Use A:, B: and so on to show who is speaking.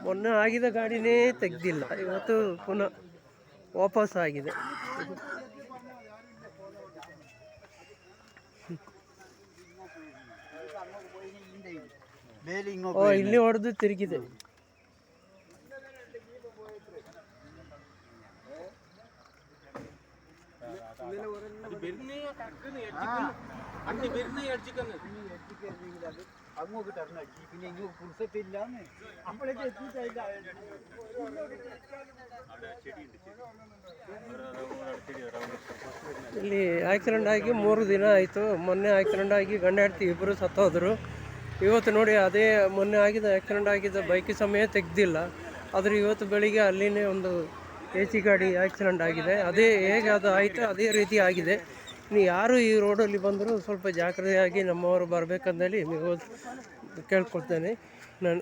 A: ಮೊನ್ನೆ ಆಗಿದ ಗಾಡಿನೇ ತೆಗ್ದಿಲ್ಲ, ಇವತ್ತು ಪುನಃ ವಾಪಸ್ ಆಗಿದೆ. ಇಲ್ಲಿ ಹೊಡೆದು ತಿರುಗಿದೆ. ಇಲ್ಲಿ ಆಕ್ಸಿಡೆಂಟ್ ಆಗಿ 3 ದಿನ ಆಯಿತು. ಮೊನ್ನೆ ಆಕ್ಸಿಡೆಂಟ್ ಆಗಿ ಗಂಡ ಹೆಂಡತಿ ಇಬ್ಬರು ಸತ್ತೋದ್ರು. ಇವತ್ತು ನೋಡಿ ಅದೇ ಮೊನ್ನೆ ಆಕ್ಸಿಡೆಂಟ್ ಆಗಿದ್ದ ಬೈಕ್ ಸಮಯ ತೆಗ್ದಿಲ್ಲ. ಆದರೆ ಇವತ್ತು ಬೆಳಿಗ್ಗೆ ಅಲ್ಲಿನೇ ಒಂದು AC ಗಾಡಿ ಆಕ್ಸಿಡೆಂಟ್ ಆಗಿದೆ. ಅದೇ ಹೇಗೆ ಅದು ಆಯಿತು ಅದೇ ರೀತಿ ಆಗಿದೆ. ಇನ್ನು ಯಾರು ಈ ರೋಡಲ್ಲಿ ಬಂದರೂ ಸ್ವಲ್ಪ ಜಾಗ್ರತೆಯಾಗಿ ನಮ್ಮವರು ಬರಬೇಕಂದೇಳಿ ನೀವು ಕೇಳ್ಕೊಳ್ತೇನೆ ನಾನು.